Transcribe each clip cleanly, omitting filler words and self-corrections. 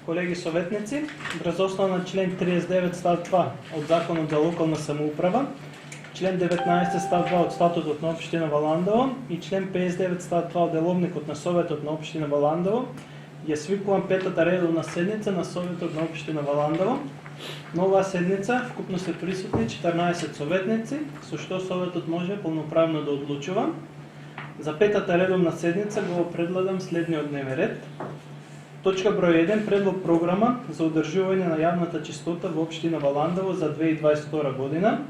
Колеги советници, врз основа на член 39 став 2 од Законот за локална самоуправа, член 19 став 2 од Статутот на општина Валандово и член 59 став 2 од Деловникот на Советот на општина Валандово, ја свикувам петата редовна седница на Советот на општина Валандово. На оваа седница вкупно се присутни 14 советници, со што Советот може полноправно да одлучува. За петата редовна седница го предлагам следниот дневен ред. Точка број 1. Предлог програма за одржување на јавната чистота во општина Валандово за 2022 година.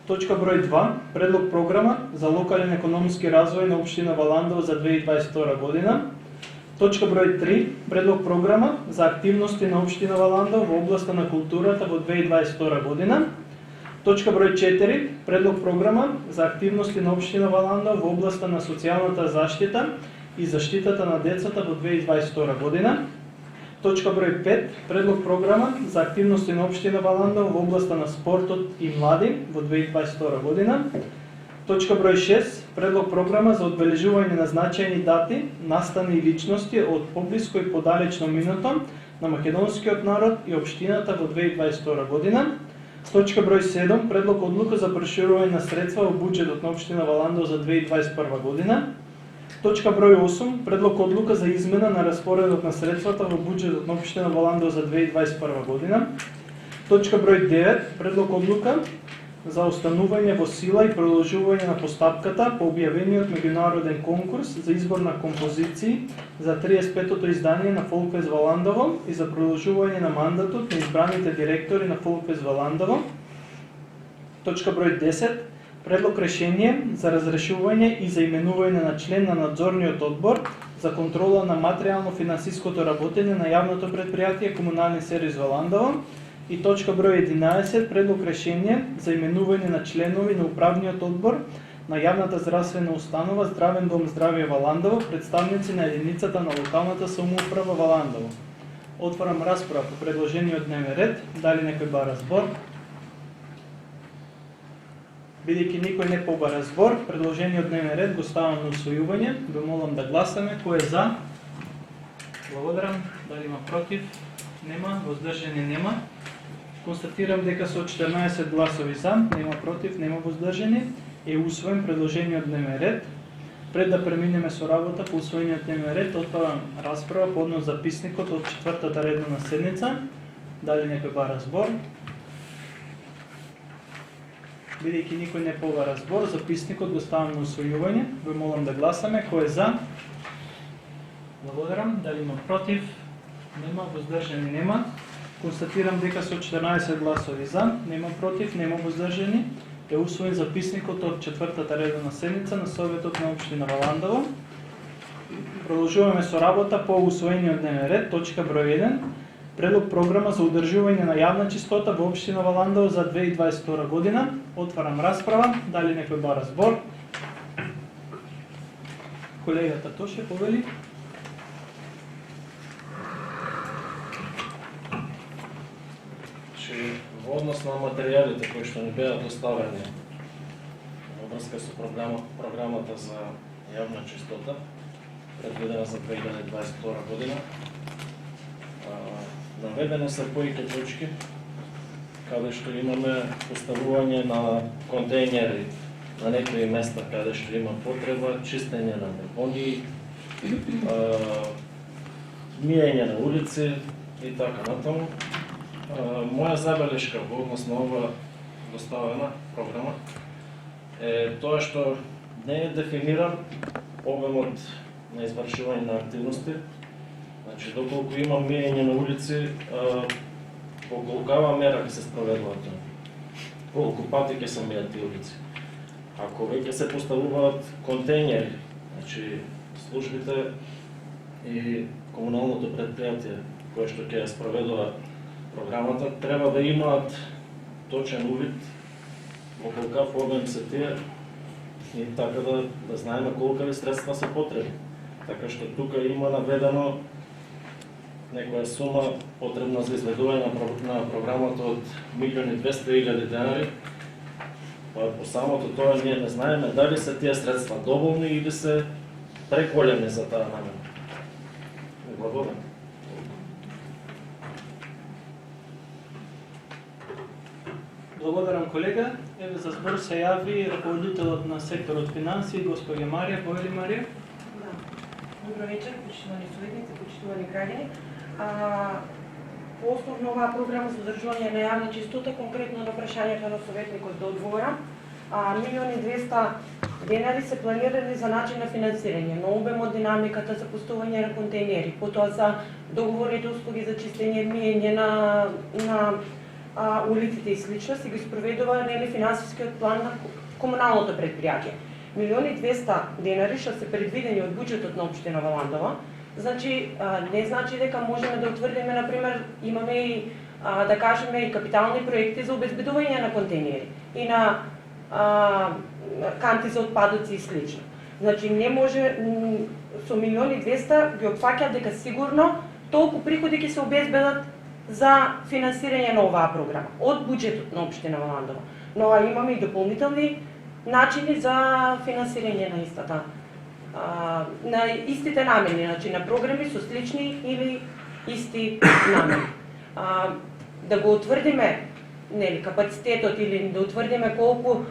Точка број 2. Предлог програма за локален економски развој на општина Валандово за 2022 година. Точка број 3. Предлог програма за активности на општина Валандово во областа на културата во 2022 година. Точка број 4. Предлог програма за активности на општина Валандово во областа на социјалната заштита и заштитата на децата во 2022 година. Точка број 5. Предлог програма за активности на општина Валандово во областа на спортот и млади во 2022 година. Точка број 6. Предлог програма за одбележување на значајни дати, настани и личности од поблиско и подалечно минато на македонскиот народ и општината во 2022 година. Точка број 7. Предлог одлука за проширување на средства во буџетот на општина Валандово за 2021 година. Точка број 8. Предлог одлука за измена на распоредот на средствата во буџетот на општина Валандово за 2021 година. Точка број 9. Предлог одлука за останување во сила и продолжување на постапката по објавениот меѓународен конкурс за избор на композиции за 35-тото издание на Фолкфест Валандово и за продолжување на мандатот на избраните директори на Фолкфест Валандово. Точка број 10. Предлог решение за разрешување и за именување на член на надзорниот одбор за контрола на материјално-финансиското работење на јавното предпријатие Комунални сервис Валандово. И точка број 11. Предлог решение за именување на членови на управниот одбор на јавната здравствена установа Здравен дом Здравје Валандово, представници на единицата на локалната самоуправа Валандово. Отварам расправа по предложениот дневен ред. Дали некој бара збор? Бидејќи никој не побара збор, предложениот дневен ред го ставам на усвојување. Ве молам да гласаме. Кој е за? Благодарам. Дали има против? Нема. Воздржани нема. Констатирам дека со 14 гласови за, нема против, нема воздржани, е усвоен предложениот дневен ред. Пред да преминеме со работа по усвоениот дневен ред, отварам расправа по однос записникот од четвртата редовна седница. Дали некој бара збор? Бидејќи никој не побара збор, записникот го ставам на усвојување. Ве молам да гласаме. Кој е за? Благодарам. Дали има против? Нема. Воздржани нема. Констатирам дека со 14 гласови за, нема против, нема воздржани, е усвоен записникот од четвртата редовна седница на Советот на општина Валандово. Продолжуваме со работа по усвоениот дневен ред. Точка број 1. Предлог програма за одржување на јавна чистота во општина Валандово за 2022 година. Отварам расправа. Дали некој бара збор? Колегата Тоше повели. Во однос на материјалите кои што ни беа доставени во врска со програмата за јавна чистота, предвидена за 2022 година, наведени се повеќе точки, каде што имаме поставување на контејнери на некои места каде што има потреба, чистење на депонии, миење на улици и така натаму. Моја забелешка во однос на ова доставена програма е тоа што не е дефиниран обемот на извршување на активности. Значи, доколку има миење на улици, по колкава мера ќе се спроведува тоа? Колку пати ќе се мијат тие улици? Ако веќе се поставуваат контејнери, значи службите и комуналното предпријатие кое што ќе ја спроведува програмата, треба да имаат точен увид во колкав обем се тие и така да знаеме колкави средства се потребни. Така што тука има наведено некоја сума потребна за изведување на програмата од 1.200.000 денари. По самото тоа ние не знаеме дали се тие средства доволни или се преголеми за таа намена. Благодарам. Благодарам, колега. Еве за збор се јави раководителот на секторот финансии, госпоѓа Марија. Бојли Марија? Да. Добро вечер, почитувани советници, почитувани граѓани. По основ на оваа програма за одржување на јавна чистота, конкретно на прашањето на советникот да одговорам, 1.200.000 денари се планирани за начин на финансирање, на обемот, динамиката за пустување на контейнери, потоа за договорните услуги за чистење, миење на улиците и слично, се ги спроведува финансискиот план на комуналното предпријатие. 1.200.000 денари што се предвидени од буџетот на општина Валандова, значи не значи дека можеме да утврдиме, например, имаме и да кажеме и капитални проекти за обезбедување на контейнери и на канти за отпадоци и слично. Значи не може со 1.200.000 ги опфаќа дека сигурно толку приходи ќе се обезбедат за финансирање на оваа програма од буџетот на општина Валандова. Но имаме и дополнителни начини за финансирање на истата, на истите намени, значи на програми со слични или исти намени. Да го утврдиме капацитетот или да утврдиме колку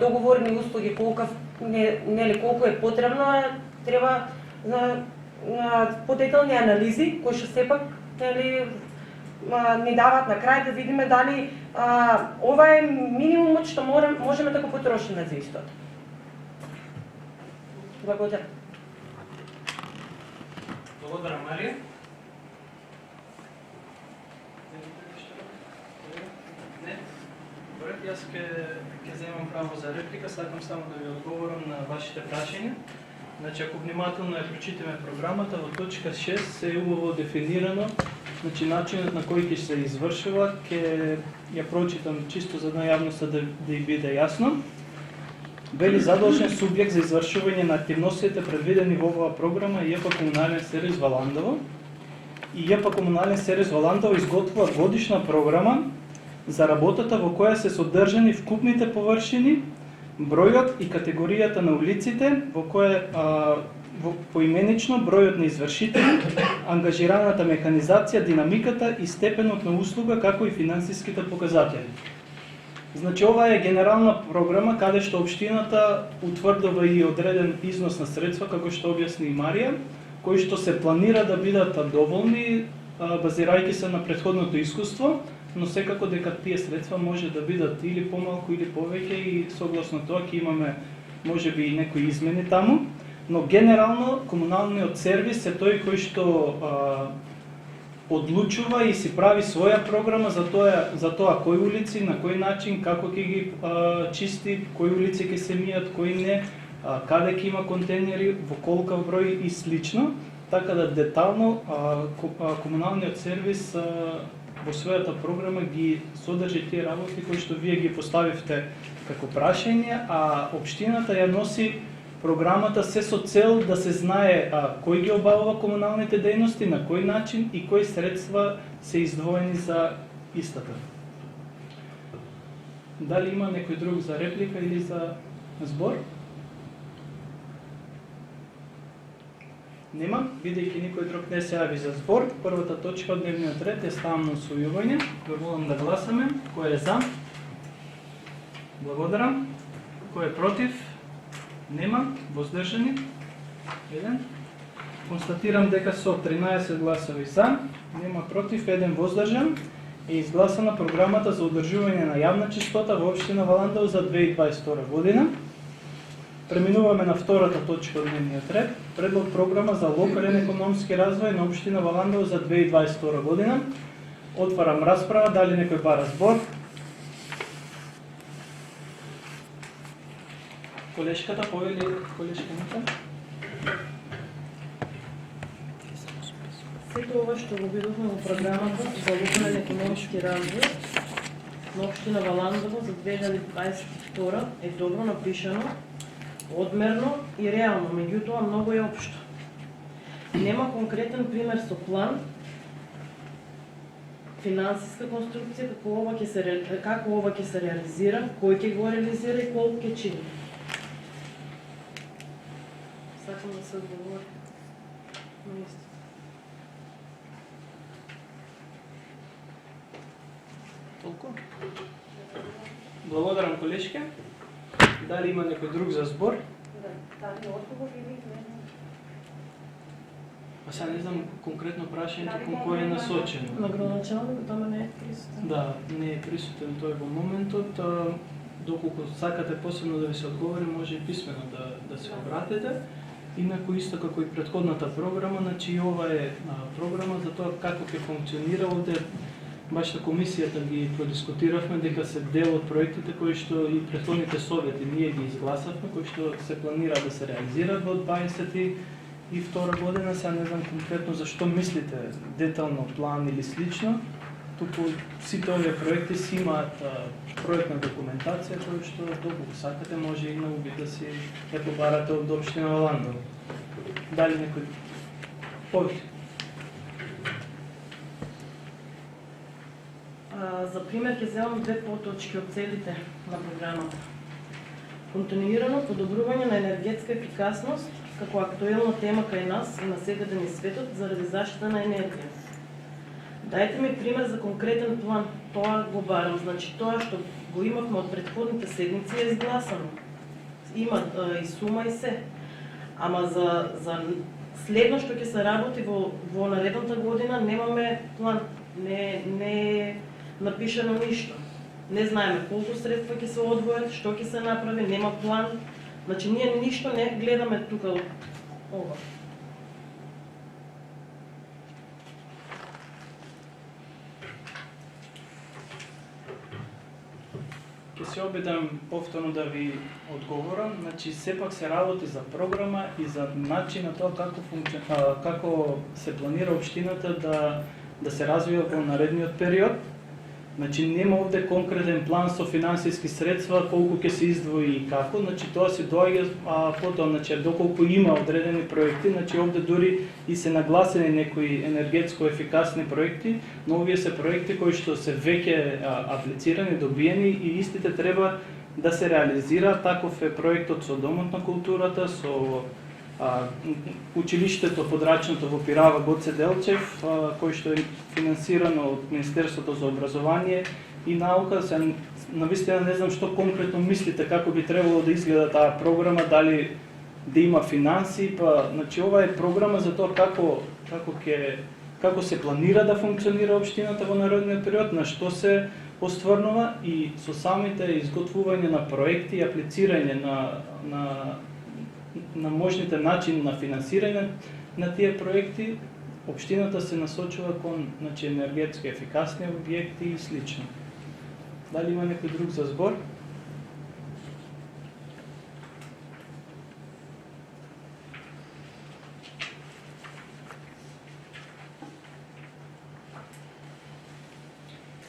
договорни услуги, колку е потребно, треба подетални анализи кои што сепак ни дават на крај да видиме дали ова е минимумот што можеме да го потрошиме за истото. Благодарам. Благодарам, Марија. Не? Добре, јас ќе земам право за реплика, сакам само да ви одговорам на вашите прашања. Значи, ако внимателно ја прочитаме програмата, во точка 6 се убаво дефинирано, значи начинот на кој ќе се извршува, ќе ја прочитам чисто за да јавноста да ја биде јасно. Вели задолжен субјект за извршување на активностите предвидени во оваа програма е ЈП Комунален сервис Валандово. И ЈП Комунален сервис Валандово изготвува годишна програма за работата во која се содржани вкупните површини, бројот и категоријата на улиците, во која поименично бројот на извршители, ангажираната механизација, динамиката и степенот на услуга, како и финансиските показатели. Значи, ова е генерална програма каде што општината утврдува и одреден износ на средства, како што објасни и Марија, кои што се планира да бидат доволни, базирајќи се на претходното искуство, но секако дека тие средства може да бидат или помалку или повеќе и согласно тоа ќе имаме можеби и некои измени таму, но генерално комуналниот сервис е тој кој што одлучува и си прави своја програма за тоа кои улици, на кој начин, како ќе ги чисти, кои улици ќе се мијат, кои не, каде ќе има контейнери, во колкав број и слично, така да детално комуналниот сервис во својата програма ги содржи тие работи кои што вие ги поставивте како прашање, а општината ја носи програмата се со цел да се знае кој ги обавува комуналните дејности, на кој начин и кои средства се издвоени за истата. Дали има некој друг за реплика или за збор? Нема, бидејќи никој друг не се јави за збор, првата точка од дневниот ред е ставам на усвојување. Ве молам да гласаме. Кој е за? Благодарам. Кој е против? Нема. Воздржани? 1. Констатирам дека со 13 гласови за, нема против, 1 воздржан, е изгласана програмата за одржување на јавна чистота во општина Валандово за 2022 година. Преминуваме на втората точка од дневниот ред, предлог програма за локален економски развој на општина Валандово за 2022 година. Отварам расправа, дали некој бара збор? Колешката, повели колешката. Сето ова што го видовме во програмата за локален економски развој на општина Валандово за 2022 е добро напишано, одмерно и реално, меѓутоа многу е општо. Нема конкретен пример со план, финансиска конструкција како ова ќе се реализира, кој ќе го реализира и колку ќе чини. Сакам да се одговори на исто. Толку? Благодарам, колешке. Дали има некој друг за збор? Дали одговор или не? А сега не знам конкретно прашањето кон кој е насочено. На градоначалникот, ама не е присутен. Да, не е присутен тој во моментот. Доколку сакате посебно да ви се одговори, може и писмено да се обратите. Инаку исто како и претходната програма, значи и ова е програма за тоа како ќе функционира овде. Баш на комисијата ги продискутиравме дека се дел од проектите кои што и претходните совети ние ги изгласавме, кои што се планира да се реализираат во 2022 година. Сега не знам конкретно зашто мислите детално план или слично. Туку сите овие проекти си имаат проектна документација која што доколку сакате може и на убит да си ја побарате од општина Валандово. Дали некој повеќе? За пример ќе земам две поточки од целите на програмата. Континуирано подобрување на енергетска ефикасност како актуелна тема кај нас и насекаде низ светот заради заштита на енергија. Дајте ми пример за конкретен план. Тоа го барам. Значи тоа што го имавме од претходните седмици е изгласано. Има и сума и се. Ама за следно што ќе се работи во наредната година немаме план. Не е напишано ништо. Не знаеме колку средства ќе се одвојат, што ќе се направи, нема план. Значи ние ништо не гледаме тука ова. Ќе се обидам повторно да ви одговорам. Значи сепак се работи за програма и за начин на тоа како се планира општината да се развива во наредниот период. Значи нема овде конкретен план со финансиски средства колку ќе се издвои и како. Значи тоа се доаѓа потоа, значи доколку има одредени проекти, значи овде дури и се нагласени некои енергетско ефикасни проекти, но овие се проекти кои што се веќе аплицирани, добиени и истите треба да се реализираат. Таков е проектот со Домот на културата, со училиштето подрачното во Пирава Гоце Делчев, кој што е финансирано од Министерството за образование и наука. Се навистина не знам што конкретно мислите како би требало да изгледа таа програма, дали да има финанси, значи ова е програма за тоа како се планира да функционира општината во наредниот период, на што се остварнува и со самите изготвување на проекти и аплицирање на можните начини на финансирање на тие проекти, општината се насочува кон енергетски ефикасни објекти и слично. Дали има некој друг за збор?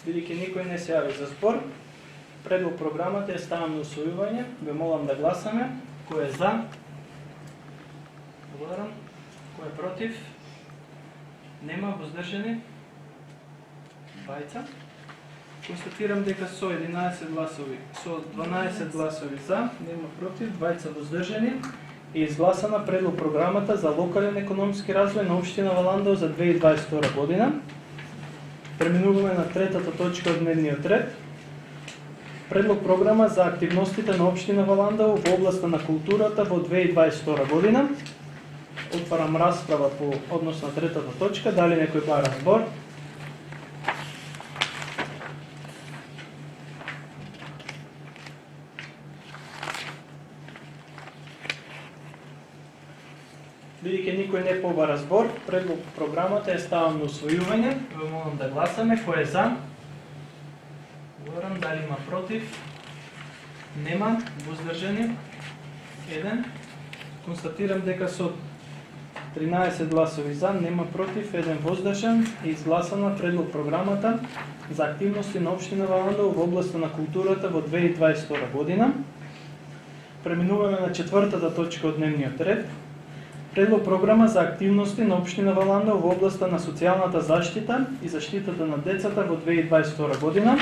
Бидејќи никој не се јави за збор, предлог програмата е ставам на усвојување. Ве молам да гласаме. Кој е за? Благодарам. Кој е против? Нема. Воздржани? Двајца. Констатирам дека со 12 гласови за, нема против, двајца воздржани, е изгласана предлог програмата за локален економски развој на општина Валандово за 2022 година. Преминуваме на третата точка од дневниот ред. Предлог програма за активностите на општина Валандово во областа на културата во 2022 година. Отварам расправа по однос на третата точка. Дали некој бара збор? Бидејќи никој не побара збор, предлог програмата е ставам на усвојување. Ве молам да гласаме. Кој е за? Говорам. Дали има против? Нема. Воздржани? 1. Констатирам дека со 13 гласови за, нема против, 1 воздржан е изгласана предлог програмата за активности на општина Валандово во областа на културата во 2022 година. Преминуваме на четвртата точка од дневниот ред. Предлог програма за активности на општина Валандово во областа на социјалната заштита и заштитата на децата во 2022 година.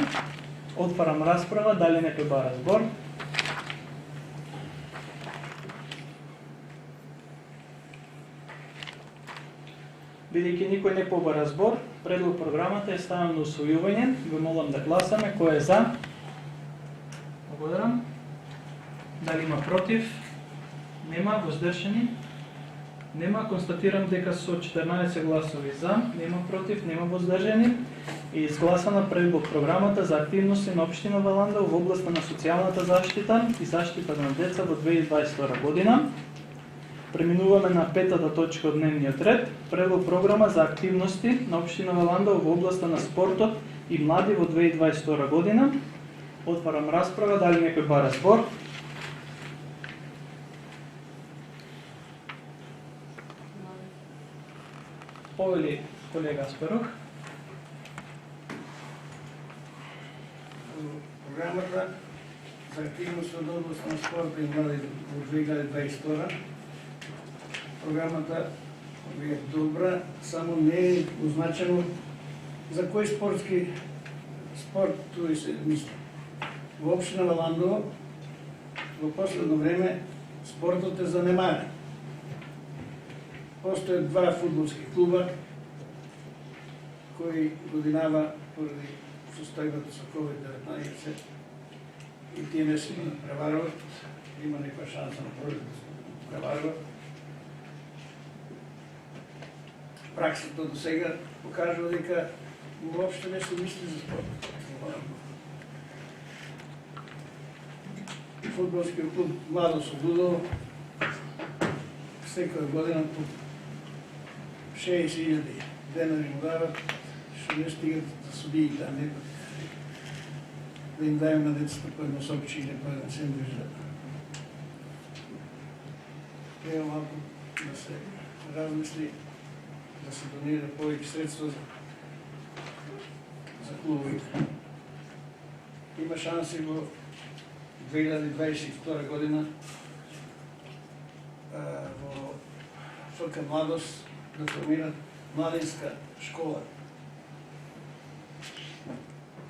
Отварам расправа. Дали некој бара збор? Бидејќи никој не побара збор, предлог програмата е ставам на усвојување. Ве молам да гласаме. Кој е за? Благодарам. Дали има против? Нема. Воздржани? Нема. Констатирам дека со 14 гласови за, нема против, нема воздржани и изгласана предлог програмата за активности на општина Валандово во областа на социјалната заштита и заштита на деца во 2022 година. Преминуваме на петата точка од дневниот ред, предлог програма за активности на општина Валандово во областа на спортот и млади во 2022 година. Отварам расправа, дали некој бара збор? Повели колега Аспарух. Програмата за активност од област на спорта и млади во 2022. Програмата е добра, само не е означено за кој спорт тој се мисли. Во општина Валандово во последно време спортот е занемарен. Постојат два фудбалски клуба кои годинава поради состојбата со COVID-19 и тие не се преваруват, има некоја шанса на пролет да се преваруват. Праксата до сега покажува дека воопшто не се мисли за спорт. Фудбалскиот клуб Младост од Удово секоја година по 60.000 денари му дават, што не стигат за судиите, а не да им дајем на децата по едно сопче или по еден сендвич да треба малку да се размисли, да се донира повеќе средства за клубовите. Има шанси во 2022 година во ФК Младост да формират младинска школа.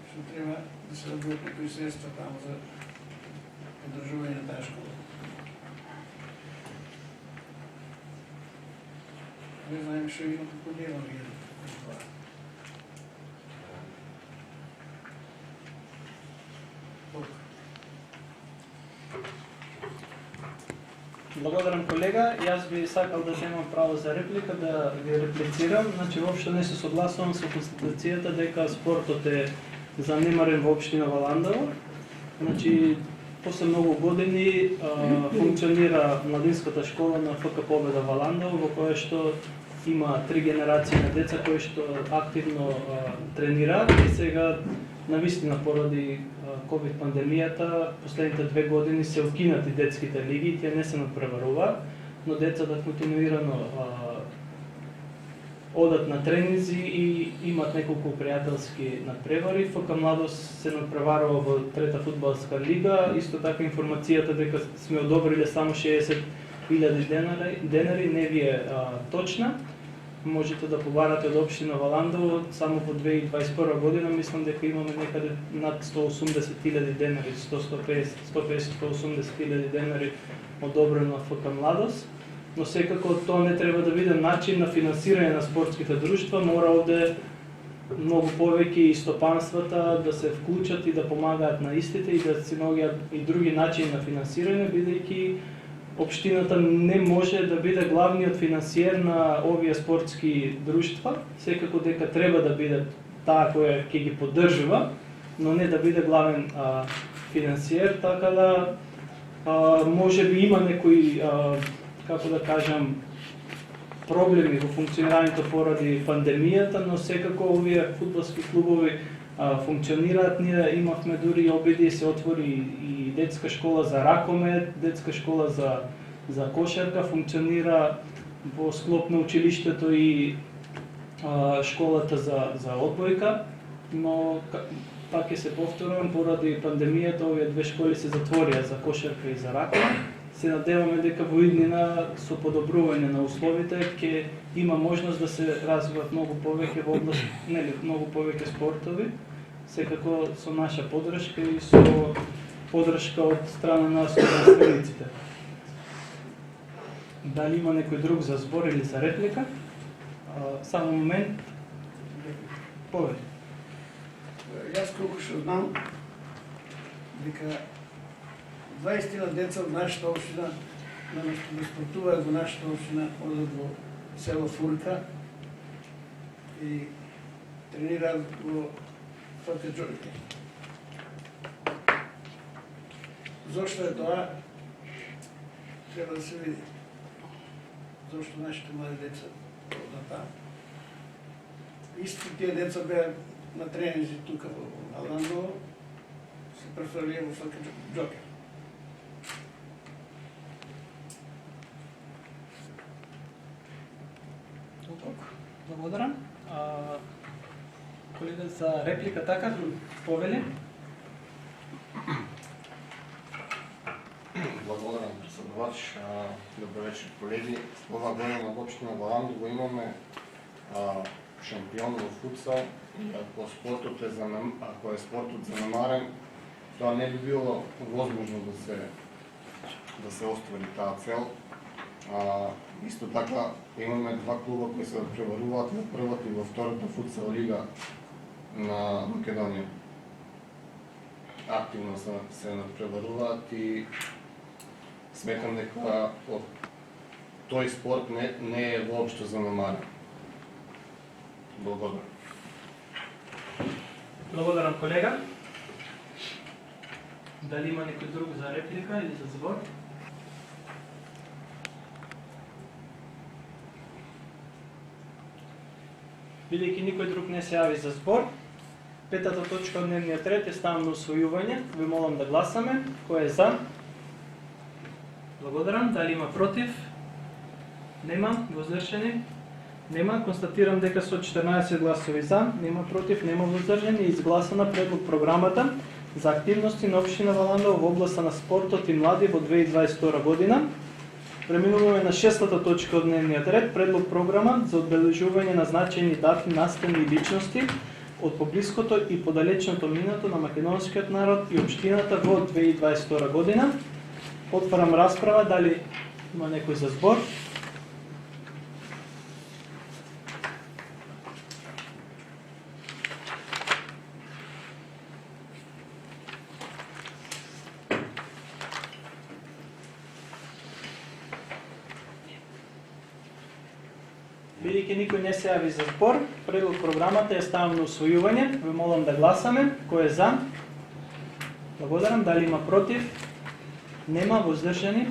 Што треба да се добијат некои средства таму за поддржување на таа школа. Не знаем што има како нема вие. Благодарам колега, јас би сакал да земам право за реплика, да ви реплицирам. Значи, воопшто не се согласувам со констатацијата дека спортот е занемарен во општина Валандово. Значи, после многу години функционира младинската школа на ФК Победа Валандово, во која што има 3 генерации на деца кои што активно тренираат и сега навистина поради COVID пандемијата, последните 2 години се укинати детските лиги, тие не се надпреваруваат, но децата континуирано одат на тренинзи и имат неколку пријателски надпревари. ФК Младост се надпреварува во трета фудбалска лига, исто така информацијата дека сме одобриле само 60.000 денари не ви е точна. Можете да побарате од општина Валандово, само во 2021 година мислам дека имаме некаде над 180.000 денари, 150-180.000 денари одобрено на ФК Младост. Но секако тоа не треба да биде начин на финансирање на спортските друштва, мора овде многу повеќе и стопанствата да се вклучат и да помагаат на истите и да се наоѓаат и други начини на финансирање, бидејќи општината не може да биде главниот финансиер на овие спортски друштва, секако дека треба да биде таа која ќе ги поддржува, но не да биде главен финансиер, така да може би има некои, како да кажам, проблеми во функционирањето поради пандемијата, но секако овие фудбалски клубови функционираат. Ние имавме дури обиди, се отвори и детска школа за ракомет, детска школа за кошарка, функционира во склоп на училиштето и школата за одбојка, но пак ќе се повторам, поради пандемијата овие две школи се затворија за кошарка и за ракомет. Се надеваме дека во иднина со подобрување на условите ќе има можност да се развиват многу повеќе во област, нели, многу повеќе спортови, секако со наша поддршка и со поддршка од страна на собствениците. Дали има некој друг за збор или за реплика? Само момент. Повеќе. Јас колку што знам дека 20 деца од нашата општина наместо да спортуваат во нашата општина одат во село Фурка и тренираат во ФК Џоке. Зошто е тоа? Треба да се види. Зошто нашите млади деца одат таму. Исти тие деца беа на тренинзи тука во Аландово, се префрлија во ФК Џоке. Благодарам. Колега за реплика така, повели. Благодарам, председавач. Добър вечер, колеги. Ова година в општина Валандово имаме шампион во футсал. Ако е спортот занемарен, тоа не би било возможно да се оствари таа цел. Исто така имаме два клуба кои се преваруваат во првата и во втората футсал лига на Македонија. Активно се надпреваруваат и сметам дека тој спорт не е воопшто занемарен. Благодарам. Благодарам, колега. Дали има некој друг за реплика или за збор? Бидејќи никој друг не се јави за збор, петата точка од дневниот ред е ставам на усвојување. Ви молам да гласаме. Кој е за? Благодарам. Дали има против? Нема. Воздржани? Нема. Констатирам дека со 14 гласови за, нема против, нема воздржани и изгласана предлог програмата за активности на општина Валандово во областа на спортот и млади во 2022 година. Преминуваме на шестата точка од дневниот ред, предлог програма за одбележување на значајни дати, настани и личности од поблиското и подалечното минато на македонскиот народ и општината во 2022 година. Отварам расправа, дали има некој за збор? Бидејќи никој не се јави за збор, предлог програмата е ставам на усвојување. Ви молам да гласаме. Кој е за? Благодарам. Дали има против? Нема. Воздржани?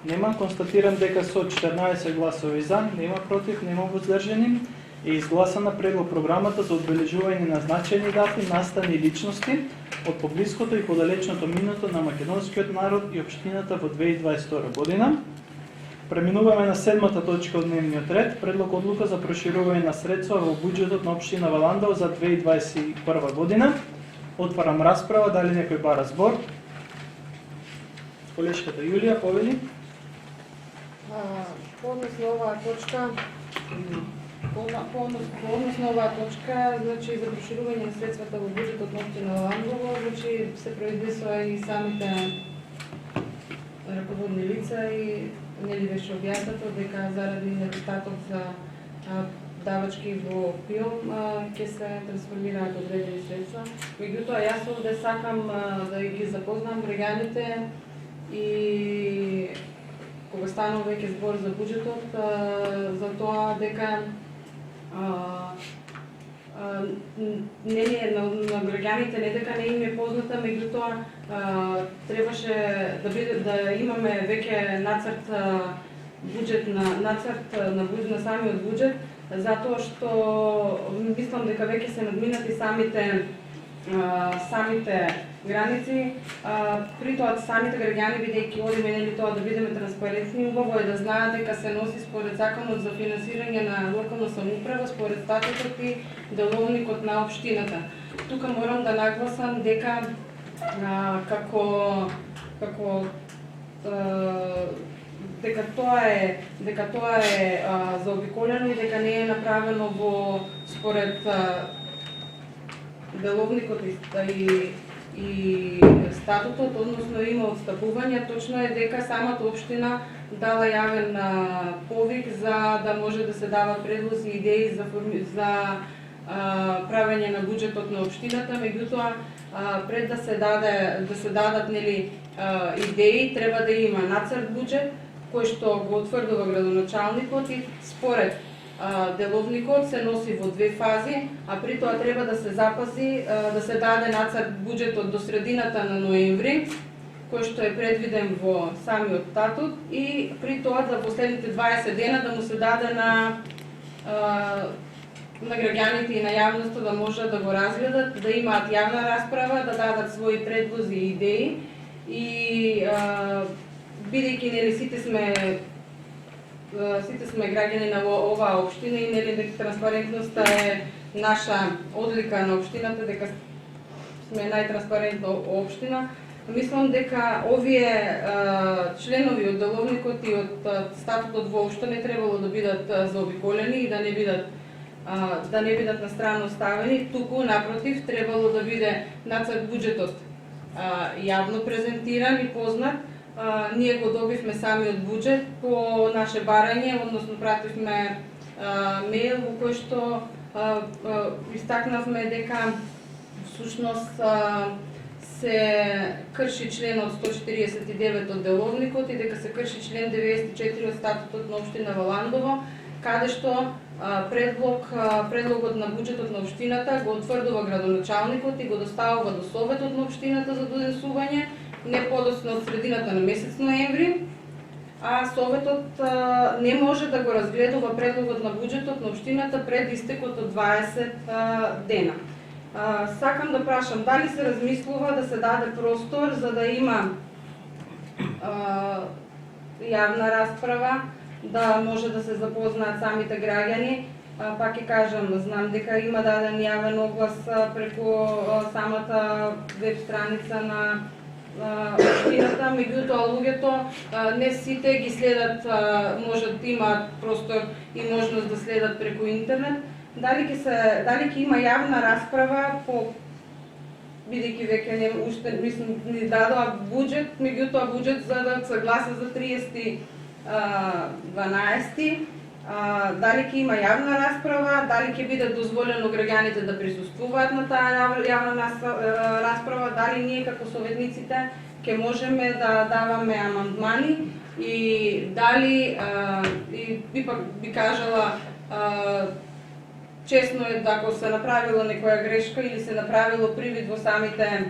Нема. Констатирам дека со 14 гласови за, нема против, нема воздржани е изгласана предлог програмата за одбележување на значајни дати, настани и личности од поблиското и подалечното минато на македонскиот народ и општината во 2022 година. Преминуваме на седмата точка од дневниот ред, предлог одлука за проширување на средства во буџетот на општина Валандово за 2021 година. Отварам расправа, дали некој бара збор? Колешката Јулија, повели. По однос на оваа точка, значи за проширување на средствата во буџетот на општина Валандово, значи се проидесува и самите раководни лица и нели беше објаснато дека заради недостаток за давачки во филм ќе се трансформираат одредени средства. Меѓутоа, јас овде сакам да ги запознам граѓаните и кога станува веќе збор за буџетот, за тоа дека нели на граѓаните не дека не им е позната, меѓутоа требаше да имаме веќе нацрт на самиот буџет, затоа што мислам дека веќе се надминати самите граници, при тоа самите граѓани, бидејќи одиме нели тоа да бидеме транспарентни, убаво е да знаат дека се носи според законот за финансирање на локална самоуправа, според статутот и деловникот на општината. Тука морам да нагласам дека дека тоа е заобиколено и дека не е направено во според деловникот и статутот, односно има отстапување. Точно е дека самата општина дала јавен повик за да може да се дава предлози и идеи за правење на буџетот на општината, меѓутоа пред да се дадат нели идеи, треба да има нацрт буџет кој што го утврдува градоначалникот и според деловникот се носи во две фази, а при тоа треба да се запази да се даде нацрт буџетот до средината на ноември, кој што е предвиден во самиот статут, и при тоа за последните 20 дена да му се даде на граѓаните и на јавноста да можат да го разгледат, да имаат јавна расправа, да дадат своји предлози и идеи и бидејќи нели сите сме граѓани на оваа општина и нели дека транспарентноста е наша одлика на општината, дека сме најтранспарентна општина. Мислам дека овие членови од деловникот и од статутот воопшто не требало да бидат заобиколени и да не бидат на страна оставени, туку напротив требало да биде нацрт буџетот јавно презентиран и познат. Ние го добивме самиот буџет по наше барање, односно пративме мејл во кој што истакнавме дека всушност се крши членот 149 од деловникот и дека се крши член 94 од статутот на општина Валандово, каде што предлогот на буџетот на општината го утврдува градоначалникот и го доставува до советот на општината за донесување не подоцна од средината на месец ноември, а советот не може да го разгледува предлогот на буџетот на општината пред истекот од 20 дена. Сакам да прашам, дали се размислува да се даде простор за да има јавна расправа, да може да се запознаат самите граѓани. Пак ќе кажам, знам дека има даден јавен оглас преку самата веб страница на општината, меѓутоа луѓето не сите ги следат, можат да имаат простор и можност да следат преку интернет. Дали ќе има јавна расправа по бидејќи веќе не уште ни дадоа буџет, меѓутоа буџет за да се гласа за 30 12. Дали ќе има јавна расправа, дали ќе биде дозволено граѓаните да присуствуваат на таа јавна расправа, дали ние како советниците ќе можеме да даваме амандмани и дали би кажала честно е ако се направила некоја грешка или се направило привид во самите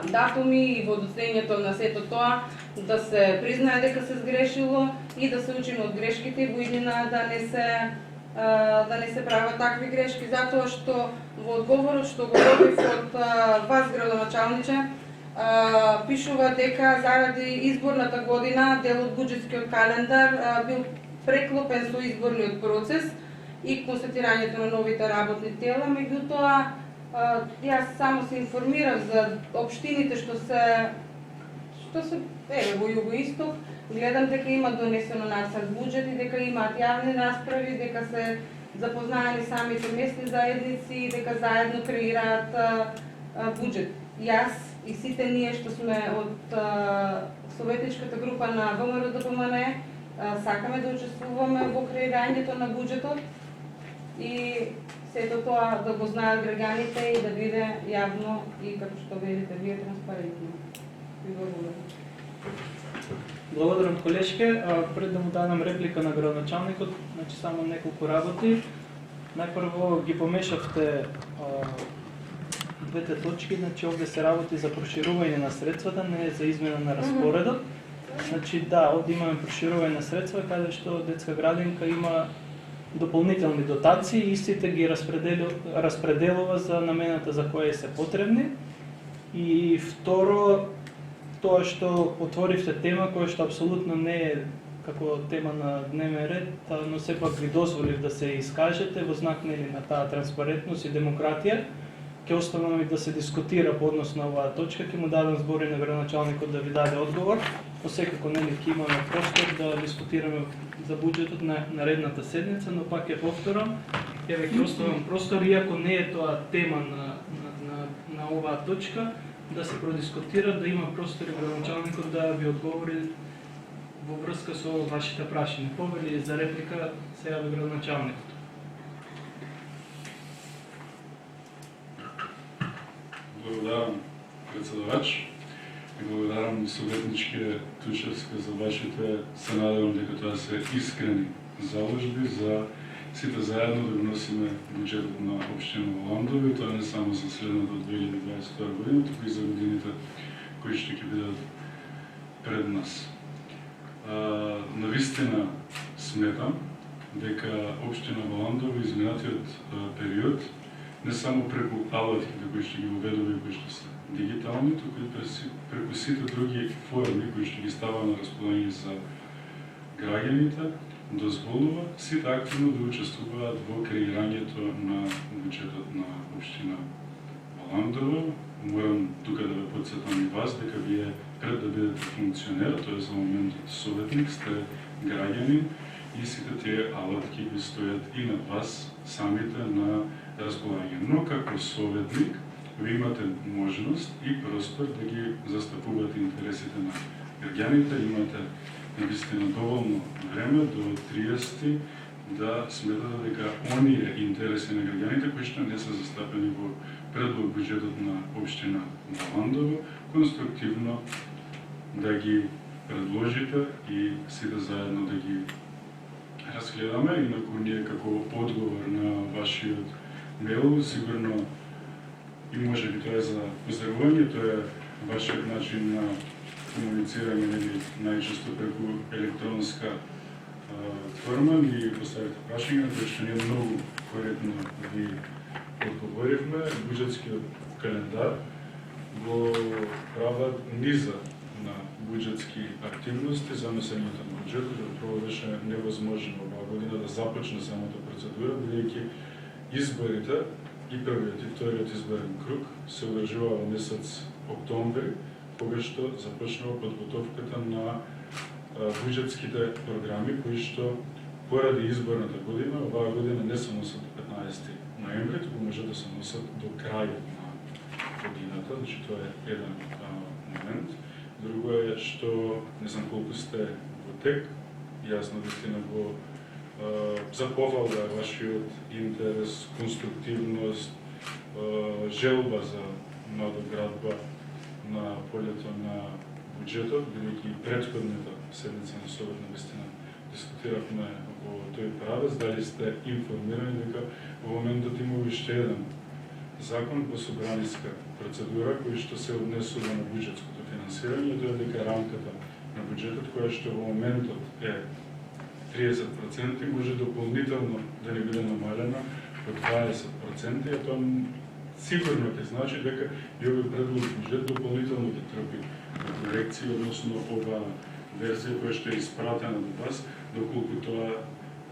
датуми и во доцнењето на сето тоа, да се признае дека се сгрешило и да се учиме од грешките во иднина да не се прават такви грешки, затоа што во одговорот што го добив од вас, градоначалниче, пишува дека заради изборната година дел од буџетскиот календар бил преклопен со изборниот процес и констатирањето на новите работни тела, меѓутоа јас само се информирав за општините што се во југоисток, гледам дека има донесено нацрт буџет и дека имаат јавни расправи, дека се запознаени самите местни заедници и дека заедно креираат буџет. Јас и сите ние што сме од советничката група на ВМРО-ДПМН сакаме да учествуваме во креирањето на буџетот и сето тоа да го знаат граѓаните и да биде јавно и како што велите вие транспарентно. Ви благодарам. Благодарам, колешке. Пред да му дадам реплика на градоначалникот, значи само неколку работи. Најпрво ги помешавте двете точки, значи овде се работи за проширување на средствата, не за измена на распоредот. Значи да, овде имаме проширување на средства, каде што детска градинка има дополнителни дотации, истите ги распределува за намената за која се потребни. И второ, тоа што отворивте тема која што апсолутно не е како тема на дневен ред, но сепак ви дозволив да се искажете во знак на таа транспарентност и демократија. Ќе оставам и да се дискутира по однос на оваа точка, ќе му дадам збори на градоначалникот да ви даде одговор. Но секако ќе имаме простор да дискутираме за буџетот на наредната седница, но пак ќе повторам, ќе оставам простор, иако не е тоа тема на оваа точка, да се продискутира, да има простор и градоначалникот да ви одговори во врска со вашите прашања. Повели за реплика се јави градоначалникот. Благодарам председавач и благодарам советничке Тушевска за вашите, се надевам дека тоа се искрени заложби за сите заедно да вносиме бюджетот на општина Валандово, тоа не само за следната 2022 година, туку и за годините кои ще ќе бидат пред нас. Навистина сметам дека општина Валандово изминатиот период не само преку алатите кои ще ги уведува и кои ще се дигитални, туку и преку сите други форми кои ще ги става на располагање за граѓаните, дозволува сите активно да учествуваат во креирањето на бюджетот на општина Валандово. Морам тука да ве подсетам и вас дека вие пред да бидете функционер, тоа е за моментот советник, сте граѓанин и сите тие алатки ви стојат и на вас самите на располагање. Но како советник ви имате можност и простор да ги застапувате интересите на граѓаните, имате навистина доволно време до 30 да сметате дека оние интереси на граѓаните кои што не се застапени во предлог бюджетот на општина Валандово, конструктивно да ги предложите и сите заедно да ги разгледаме. Инаку ние како одговор на вашиот мейл, сигурно и може би тоа е за поздравување, тоа е вашиот начин на комуницирање, нели најчесто преку електронска форма, ни поставите прашања, кои што ние многу коректно ви одговоривме. Буџетскиот календар го прават низа на буџетски активности за носењето на буџетот, да прво беше невозможно оваа година да започне самата процедура, бидејќи изборите и првиот и вториот изборен круг се одржува во месец октомври, кога што започнува подготовката на буџетските програми, кои што поради изборната година, оваа година не се носат до 15 ноември, туку може да се носат до крајот на годината, значи тоа е еден момент. Друго е што, не знам колку сте во тек, јасно вистина го заповалда вашиот интерес, конструктивност, желба за надоградба на полето на буџетот, бидејќи претходната седница на Совет на вистина дискутиравме во тој правец, дали сте информирани дека во моментот има уште еден закон по собраниска процедура кој што се однесува на буџетското финансирање, тоа е дека рамката на буџетот која што во моментот е 30% може дополнително да не биде намалена од 20%, а тоа сигурно ќе значи дека и овој предлог буџет дополнително ќе трпи корекции односно оваа верзија која што е испратена до вас, доколку тоа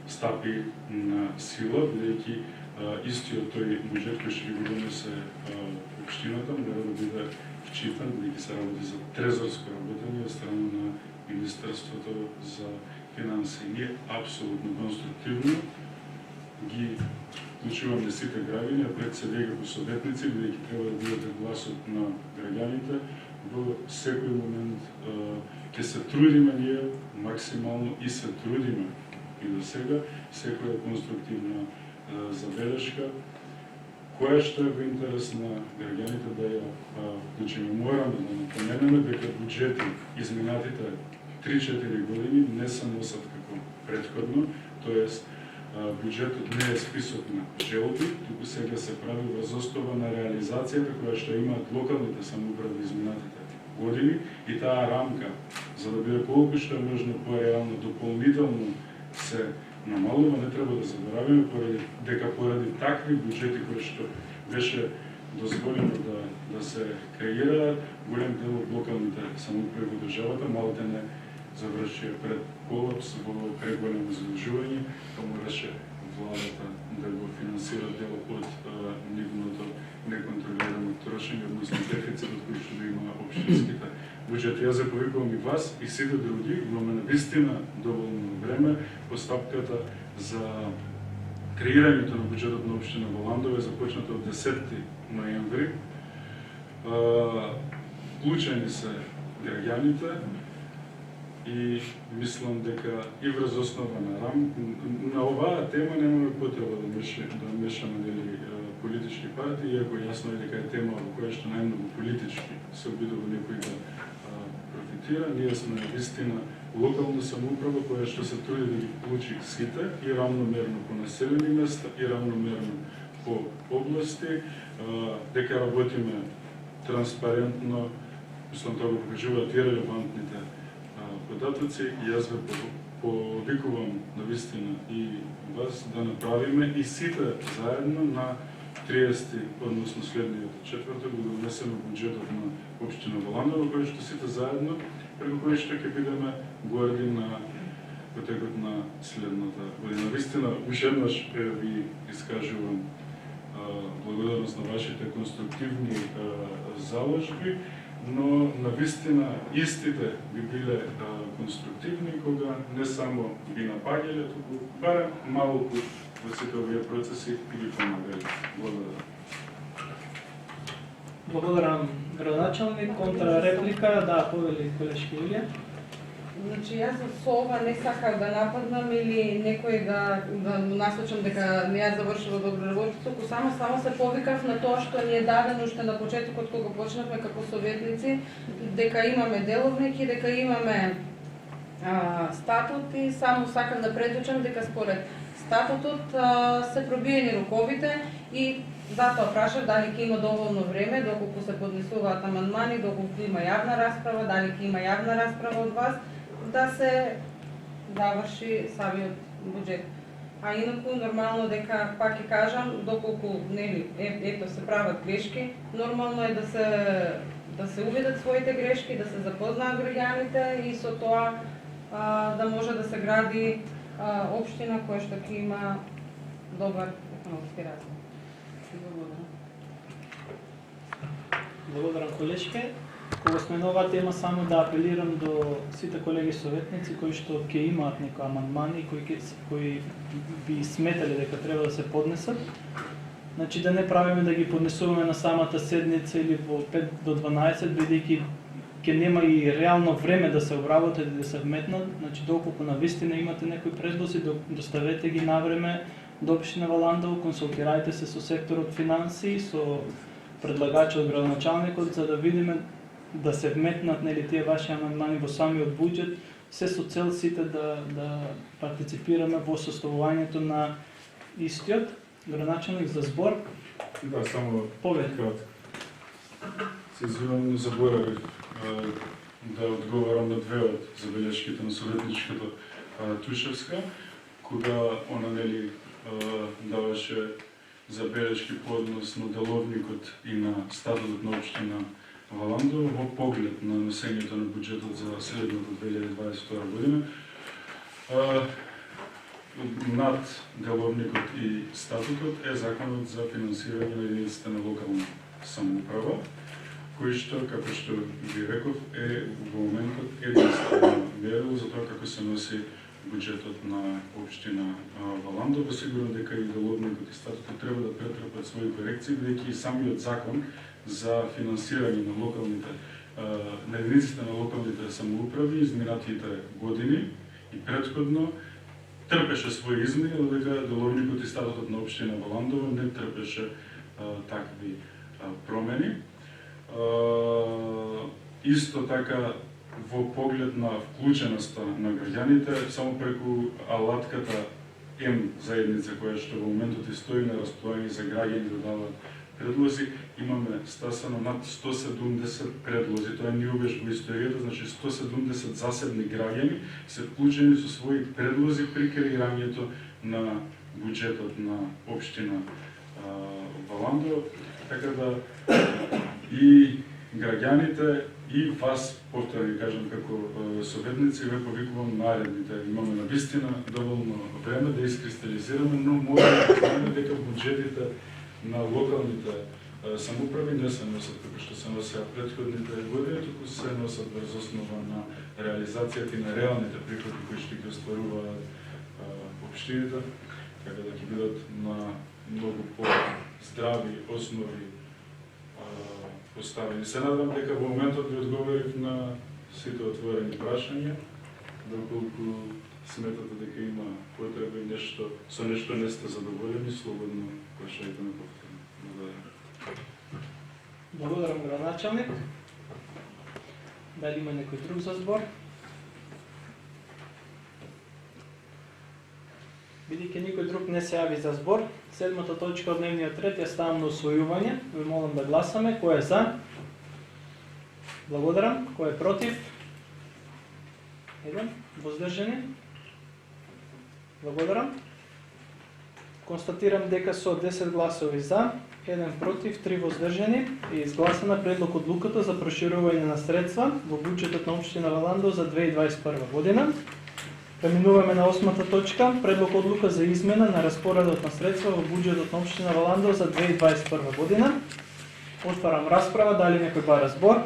стапи на сила, бидејќи истиот тој буџет кој што ги донесе општината мора да биде вчитан, бидејќи се работи за трезорско работење од страна на Министерството за финансии. Ние апсолутно конструктивно ги вклучуваме сите граѓани, а пред се вие како советници, бидејќи треба да бидете гласот на граѓаните, во секој момент ќе се трудиме ние максимално и се трудиме и до сега секоја конструктивна забелешка која што е во интерес на граѓаните да ја вклучиме. Мораме да напоменеме дека буџети изминатите 3-4 години не се носат како претходно, тоест буџетот не е список на желби, туку сега се прави врз основа на реализацијата која што имаат локалните самоуправи изминатите години и таа рамка, за да биде колку што е можно по-реално, дополнително се намалува, не треба да забораваме дека поради такви буџети кои што беше дозволено да се креираат, голем дел од локалните самоуправи во државата малку не завршија пред колапс во преголемо задолжување, па мораше владата да го финансира дел од нивното неконтролирано трошење, односно дефицитот кој што има општинските буџети. Јас заповикувам и вас и сите други, имаме навистина доволно време. Постапката за креирањето на буџетот на општина Валандово е започната од 10 ноември. Вклучени се граѓаните и мислам дека и врз основа на оваа тема немаме потреба да мешаме политички партии, иако јасно е дека е тема во која што најмногу политички се обидува некој да профитира, ние сме вистина локална самоуправа која што се труди да ги получи сите и равномерно по населени места и равномерно по области, дека работиме транспарентно, мислам тоа го покажуваат и релевантните податоци и јас ве повикувам навистина и вас да направиме и сите заедно на 30, односно следниот четврток, да внесеме буџетот на општина Валандово, кој што сите заедно, преку кој што ќе бидеме горди на потекот на следната година. Навистина, уште еднаш ви искажувам благодарност на вашите конструктивни заложби, но навистина истите би биле конструктивни кога не само ги напаѓале, туку барем малку во сите овие процеси и ги помагале. Благодарам. Благодарам, градоначалник. Контра реплика, да, повели колешки Илија. Значи, јас со ова не сакав да нападнам или некој да насочам дека не ја завршила добро работа, туку само се повикав на тоа што ни е дадено уште на почетокот кога почнавме како советници, дека имаме деловник и дека имаме статут и само сакам да предучам дека според статутот се пробиени роковите и затоа прашав дали ќе има доволно време доколку се поднесуваат амандмани, доколку има јавна расправа, дали ќе има јавна расправа од вас, да се заврши самиот буџет. А инаку нормално дека, пак ќе кажам, доколку нели ето се прават грешки, нормално е да се увидат своите грешки, да се запознаат граѓаните и со тоа да може да се гради општина која што ќе има добар економски развој. Благодарам. Благодарам, колешке. Кога сме на оваа тема, само да апелирам до сите колеги советници кои што ќе имаат некои амандмани кои би сметале дека треба да се поднесат. Значи да не правиме да ги поднесуваме на самата седница или во 5 до 12, бидејќи ќе нема и реално време да се обработат и да се вметнат. Значи доколку навистина имате некои предлози, доставете ги навреме до општина Валандово, консултирајте се со секторот финансии, со предлагачот, градоначалникот, за да видиме да се вметнат нели тие ваши амандмани во самиот буџет, се со цел сите да партиципираме во составувањето на истиот. Градоначалник за збор. Да, само Повед. кратко. Се извинувам, заборавив да одговорам на две од забелешките на советничката Тушевска, кога она нели даваше забелешки по однос на деловникот и на статутот на општина Валандово во поглед на носењето на буџетот за следната 2022 година. Над деловникот и статутот е законот за финансирање на единиците на локална самоуправа, кој што, како што ви реков, е во моментот единствено мерило за тоа како се носи буџетот на општина Валандово. Сигурно дека и деловникот и статутот треба да претрпат своји корекции, бидејќи и самиот закон за финансирање на локалните на единиците на локалните самоуправи изминатите години и претходно трпеше своји измени, додека деловникот и статутот на општина Валандово не трпеше такви промени. Исто така во поглед на вклученоста на граѓаните, само преку алатката заедница која што во моментот и стои на располагање за граѓани да дават предлози, имаме стасано над 170 предлози. Тоа не убеш во историјата, значи 170 засебни граѓани се вклучени со своји предлози при креирањето на буџетот на општина Валандово. Така да и граѓаните и вас, повторно кажам, како советници, ве повикувам наредните. Имаме навистина доволно време да искристализираме, но може да знаеме дека буџетите на локалните самоуправи не се носат како што се носеа претходните години, туку се носат врз основа на реализацијата и на реалните приходи кои што ги остваруваат општините, така да ќе бидат на многу по-здрави основи поставени. Се надам дека во моментот ви одговорив на сите отворени прашања, доколку сметате дека има потреба и со нешто не сте задоволени, слободно прашајте на повторно. Благодарам, градоначалник. Дали има некој друг за збор? Бидејќи никој друг не се јави за збор, седмата точка од дневниот ред ја ставам на усвојување. Ви молам да гласаме. Кој е за? Благодарам. Кој е против? 1. Воздржани? Благодарам. Констатирам дека со 10 гласови за, 1 против, 3 воздржани е изгласена предлог одлуката за проширување на средства во буџетот на општина Валандово за 2021 година. Преминуваме на 8-та точка, предлог одлука за измена на распоредот на средства во буџетот на општина Валандово за 2021 година. Отварам расправа, дали некој бара збор?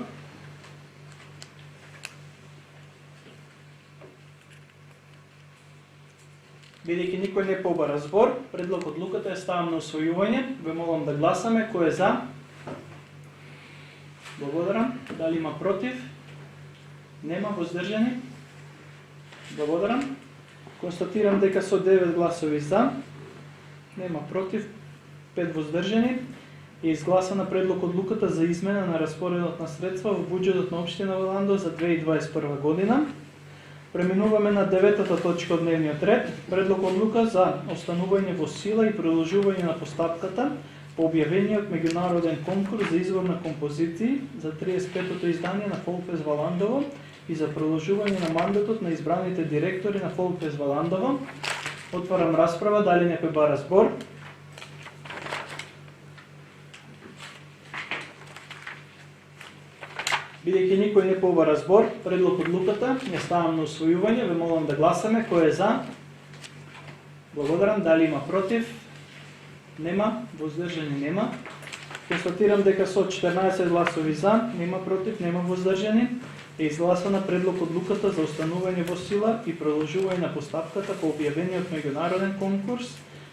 Бидејќи никој не побара збор, предлог одлуката е ставам на усвојување. Ве молам да гласаме. Кој е за? Благодарам. Дали има против? Нема. Воздржани? Благодарам. Констатирам дека со 9 гласови за, нема против, 5 воздржани е изгласана предлог одлуката за измена на распоредот на средства во буџетот на општина Валандово за 2021 година. Преминуваме на 9-та точка од дневниот ред, предлог одлука за останување во сила и продолжување на постапката по објавениот меѓународен конкурс за избор на композиции за 35-то издание на Фолкфест Валандово и за продолжување на мандатот на избраните директори на Фолкфест Валандово. Отварам расправа, дали некој бара збор? Бидејќи никој не побара збор, предлог одлуката ја ставам на усвојување. Ве молам да гласаме. Кој е за? Благодарам. Дали има против? Нема. Воздржани? Нема. Констатирам дека со 14 гласови за, нема против, нема воздржани е изгласана предлог одлуката за останување во сила и продолжување на постапката по објавениот меѓународен конкурс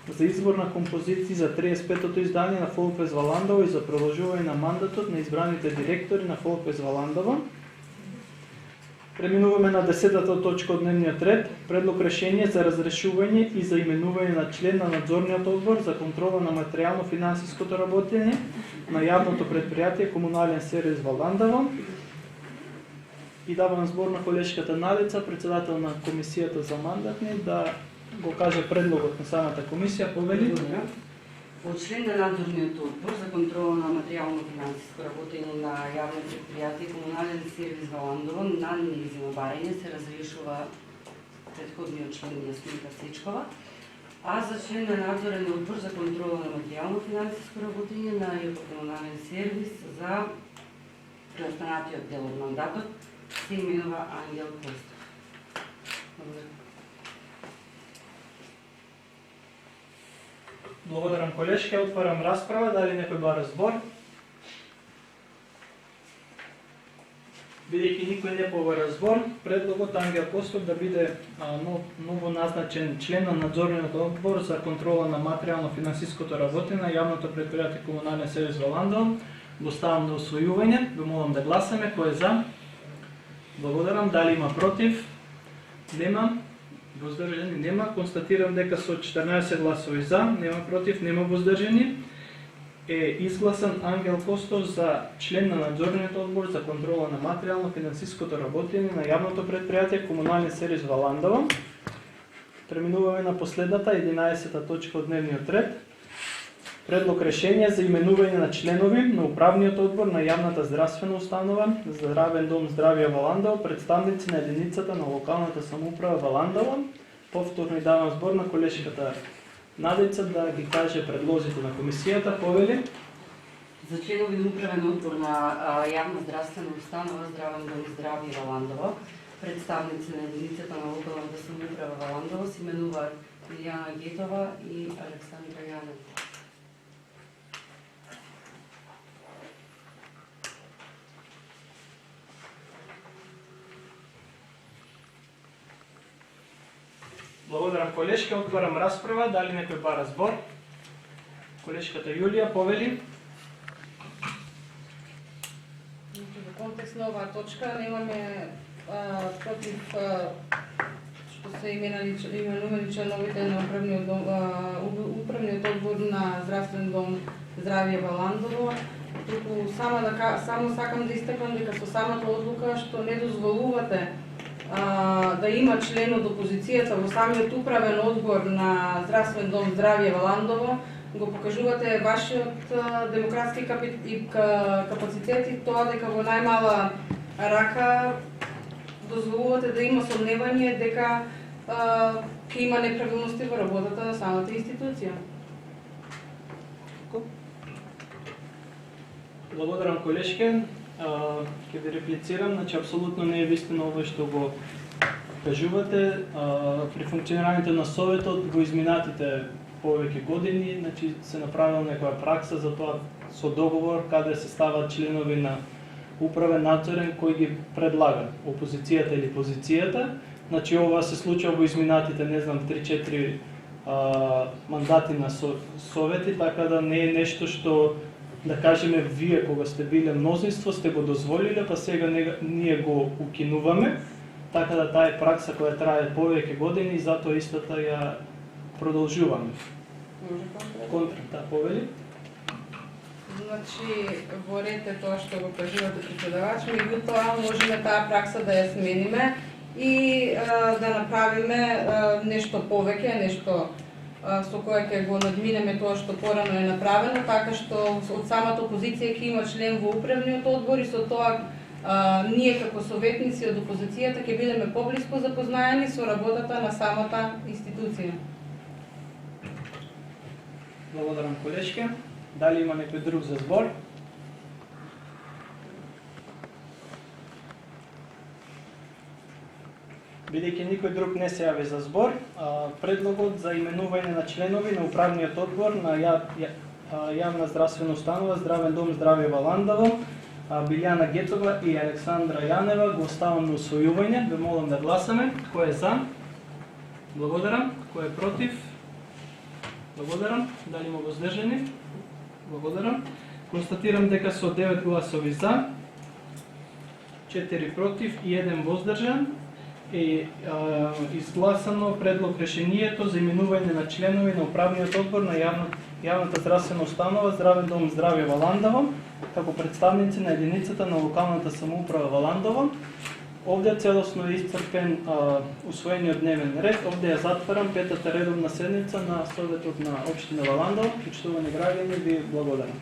за избор на композиции за 35-то издание на Фолкфест Валандово и за продолжување на мандатот на избраните директори на Фолкфест Валандово. Преминуваме на 10-та точка од дневниот ред, предлог решение за разрешување и за именување на член на надзорниот одбор за контрола на материјално-финансиското работење на јавното предпријатие Комунален сервис Валандово. И давам збор на колешката Надица, председател на комисијата за мандатни, да го каже предлогот на самата комисија. Повели. Од член на надзорниот одбор за контрола на материјално-финансиско работење на јавно предпријатие Комунален сервис Валандово на нејзино барање се разрешува претходниот член Јасминка Сечкова, а за член на надзорен одбор за контрола на материјално-финансиско работење на Комунален сервис за преостанатиот дел од мандатот се именува Ангел Костов. Благодарам. Благодарам, колешке. Отварам расправа. Дали некој бара збор? Бидејќи никој не побара збор, предлогот Ангел Костов да биде ново назначен член на надзорниот одбор за контрола на материјално-финансиското работење на јавното предпријатие Комунален сервис Валандово го ставам на усвојување. Ве молам да гласаме. Кој е за? Благодарам. Дали има против? Нема. Воздржани? Нема. Констатирам дека со 14 гласови за, нема против, нема воздржани е изгласан Ангел Костов за член на надзорниот одбор за контрола на материјално-финансиското работење на јавното предпријатие Комунален сервис Валандово. Преминуваме на последната 11-та точка од дневниот ред. Предлог решение за именување на членови на управниот одбор на јавната здравствена установа Здравен дом Здравје Валандово, представници на единицата на локалната самоуправа Валандово. Повторно и давам збор на колешката Надица да ги каже предлозите на комисијата. Повели. За членови на управен одбор на јавна здравствена установа Здравен дом Здравје Валандово, представници на единицата на локалната самоуправа Валандово се именуваат Илијана Гетова и Александра Јанев. Благодарам, колешке. Отварам расправа. Дали некој бара збор? Колешката Јулија, повели. Во контекст на оваа точка немаме против што се именувани членовите на управниот одбор на Здравствен дом Здравје Валандово. само сакам да истакнам дека со самата одлука што не дозволувате да има член од опозицијата во самиот управен одбор на Здравствен дом Здравје Валандово, го покажувате вашиот демократски капацитет и тоа дека во најмала рака дозволувате да има сомневање дека ќе има неправилности во работата на самата институција. Благодарам, колешке. Ќе ви реплицирам, значи апсолутно не е вистина ова што го кажувате. При функционирањето на Советот во изминатите повеќе години, значи се направила некоја пракса за тоа со договор каде се стават членови на управен надзорен кој ги предлага опозицијата или позицијата. Значи ова се случува во изминатите, не знам, 3-4 мандати на совети, така да не е нешто што да кажеме вие кога сте биле мнозинство сте го дозволиле, па сега ние го укинуваме. Така да таа е пракса која трае повеќе години и затоа истата ја продолжуваме. Контра, да, повели? Значи, во ред е тоа што го кажувате председавач, меѓутоа можеме таа пракса да ја смениме и да направиме нешто повеќе, нешто со кое ќе го надминеме тоа што порано е направено, така што од самата опозиција ќе има член во управниот одбор и со тоа ние како советници од опозицијата ќе бидеме поблиску запознаени со работата на самата институција. Благодарам, колешке. Дали има некој друг за збор? Бидејќи никој друг не се јави за збор, предлогот за именување на членови на управниот одбор на јавна здравствена установа Здравен дом Здравје Валандово, Билјана Гетова и Александра Јанева го оставам на усвојување. Ве молам да гласаме. Кој е за? Благодарам. Кој е против? Благодарам. Дали има воздржани? Благодарам. Констатирам дека со 9 гласови за, 4 против и 1 воздржан е изгласано предлог решението за именување на членови на управниот одбор на јавната здравствена установа Здравен дом Здравје Валандово како представници на единицата на локалната самоуправа Валандово. Овде целосно е исцрпен усвоениот дневен ред. Овде ја затварам петата редовна седница на Советот на општина Валандово. Почитувани граѓани, ви благодарам.